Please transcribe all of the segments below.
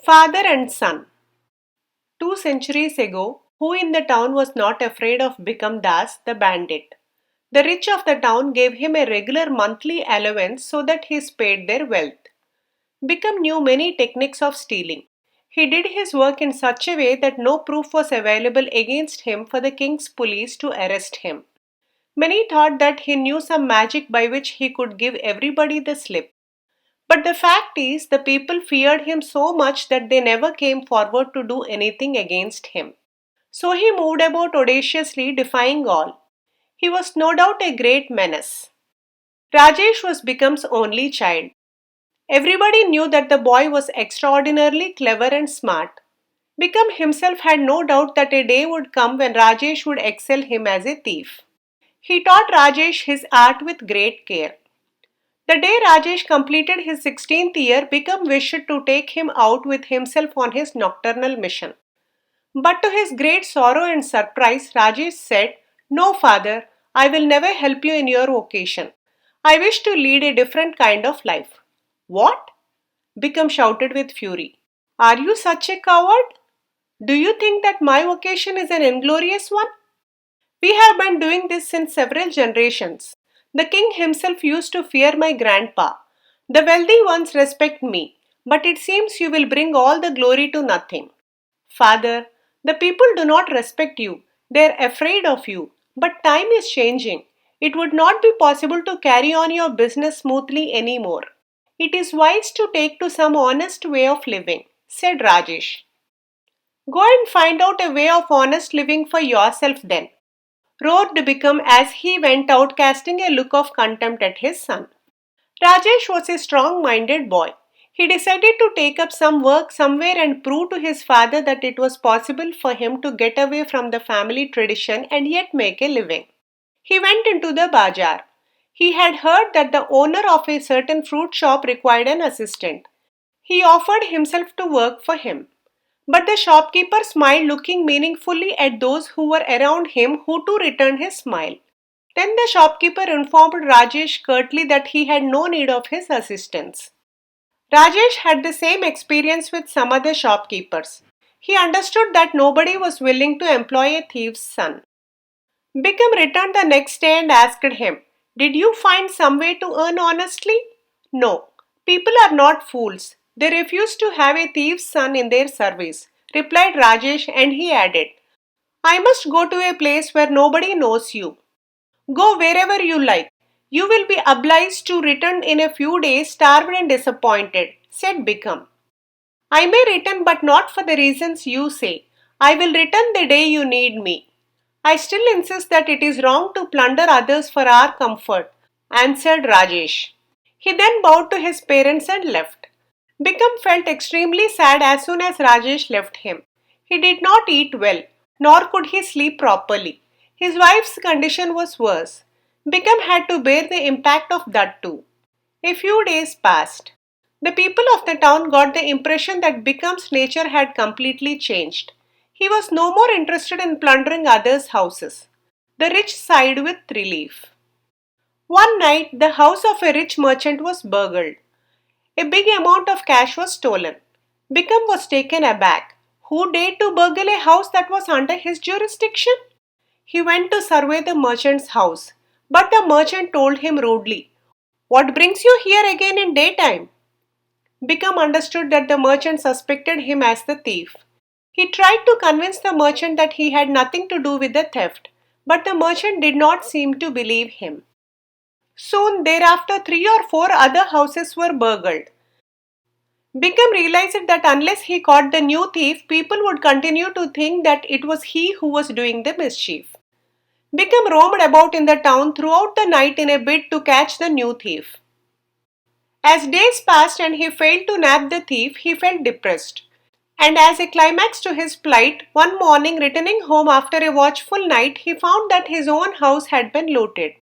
Father and son. 2 centuries ago, who in the town was not afraid of Bhikamdas the bandit? The rich of the town gave him a regular monthly allowance so that he spared their wealth. Bhikam knew many techniques of stealing. He did his work in such a way that no proof was available against him for the king's police to arrest him. Many thought that he knew some magic by which he could give everybody the slip. But the fact is, the people feared him so much that they never came forward to do anything against him. So he moved about audaciously, defying all. He was no doubt a great menace. Rajesh was Bikam's only child. Everybody knew that the boy was extraordinarily clever and smart. Bikam himself had no doubt that a day would come when Rajesh would excel him as a thief. He taught Rajesh his art with great care. The day Rajesh completed his 16th year, Bikam wished to take him out with himself on his nocturnal mission. But to his great sorrow and surprise, Rajesh said, "No, father, I will never help you in your vocation. I wish to lead a different kind of life." "What?" Bikam shouted with fury. "Are you such a coward? Do you think that my vocation is an inglorious one? We have been doing this since several generations. The king himself used to fear my grandpa. The wealthy ones respect me, but it seems you will bring all the glory to nothing." "Father, the people do not respect you. They are afraid of you. But time is changing. It would not be possible to carry on your business smoothly anymore. It is wise to take to some honest way of living," said Rajesh. "Go and find out a way of honest living for yourself then," roared Bikram as he went out, casting a look of contempt at his son. Rajesh was a strong-minded boy. He decided to take up some work somewhere and prove to his father that it was possible for him to get away from the family tradition and yet make a living. He went into the bazaar. He had heard that the owner of a certain fruit shop required an assistant. He offered himself to work for him. But the shopkeeper smiled, looking meaningfully at those who were around him, who too returned his smile. Then the shopkeeper informed Rajesh curtly that he had no need of his assistance. Rajesh had the same experience with some other shopkeepers. He understood that nobody was willing to employ a thief's son. Bikram returned the next day and asked him, "Did you find some way to earn honestly?" "No. People are not fools. They refuse to have a thief's son in their service," replied Rajesh, and he added, "I must go to a place where nobody knows you." "Go wherever you like. You will be obliged to return in a few days, starved and disappointed," said Bikram. "I may return, but not for the reasons you say. I will return the day you need me." "I still insist that it is wrong to plunder others for our comfort," answered Rajesh. He then bowed to his parents and left. Bikram felt extremely sad as soon as Rajesh left him. He did not eat well, nor could he sleep properly. His wife's condition was worse. Bikram had to bear the impact of that too. A few days passed. The people of the town got the impression that Bikram's nature had completely changed. He was no more interested in plundering others' houses. The rich sighed with relief. One night, the house of a rich merchant was burgled. A big amount of cash was stolen. Bikram was taken aback. Who dared to burgle a house that was under his jurisdiction? He went to survey the merchant's house, but the merchant told him rudely, "What brings you here again in daytime?" Bikram understood that the merchant suspected him as the thief. He tried to convince the merchant that he had nothing to do with the theft, but the merchant did not seem to believe him. Soon thereafter, 3 or 4 other houses were burgled. Bikram realized that unless he caught the new thief, people would continue to think that it was he who was doing the mischief. Bikram roamed about in the town throughout the night in a bid to catch the new thief. As days passed and he failed to nab the thief, he felt depressed. And as a climax to his plight, one morning returning home after a watchful night, he found that his own house had been looted.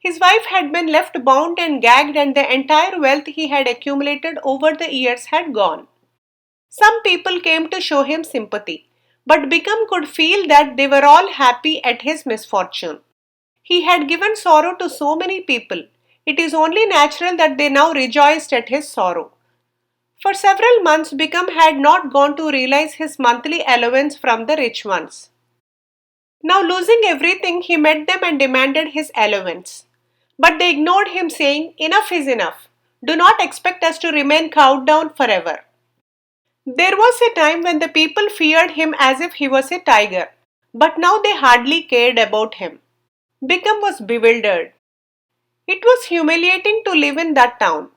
His wife had been left bound and gagged, and the entire wealth he had accumulated over the years had gone. Some people came to show him sympathy, but Bikram could feel that they were all happy at his misfortune. He had given sorrow to so many people. It is only natural that they now rejoiced at his sorrow. For several months, Bikram had not gone to realize his monthly allowance from the rich ones. Now, losing everything, he met them and demanded his allowance. But they ignored him, saying, "Enough is enough. Do not expect us to remain cowed down forever." There was a time when the people feared him as if he was a tiger, but now they hardly cared about him. Bikram was bewildered. It was humiliating to live in that town.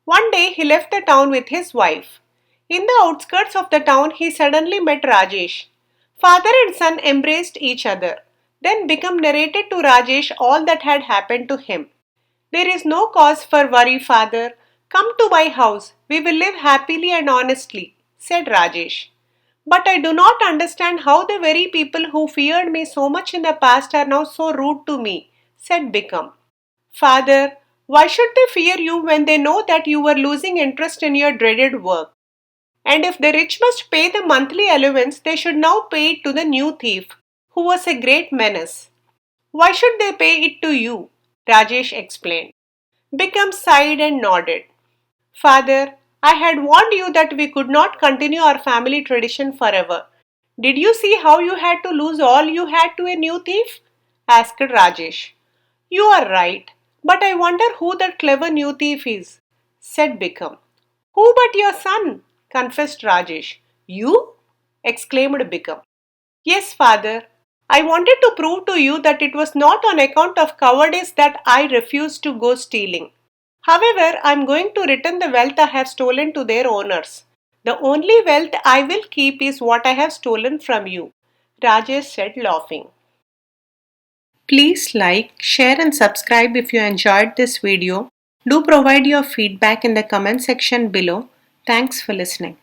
One day he left the town with his wife. In the outskirts of the town, he suddenly met Rajesh. Father and son embraced each other. Then Bikram narrated to Rajesh all that had happened to him. "There is no cause for worry, father. Come to my house. We will live happily and honestly," said Rajesh. "But I do not understand how the very people who feared me so much in the past are now so rude to me," said Bikram. "Father, why should they fear you when they know that you were losing interest in your dreaded work? And if the rich must pay the monthly allowance, they should now pay it to the new thief, who was a great menace. Why should they pay it to you?" Rajesh explained. Bikram sighed and nodded. "Father, I had warned you that we could not continue our family tradition forever. Did you see how you had to lose all you had to a new thief?" asked Rajesh. "You are right, but I wonder who that clever new thief is," said Bikram. "Who but your son?" confessed Rajesh. "You?" exclaimed Bikram. "Yes, father. I wanted to prove to you that it was not on account of cowardice that I refused to go stealing. However, I am going to return the wealth I have stolen to their owners. The only wealth I will keep is what I have stolen from you," Rajesh said, laughing. Please like, share and subscribe if you enjoyed this video. Do provide your feedback in the comment section below. Thanks for listening.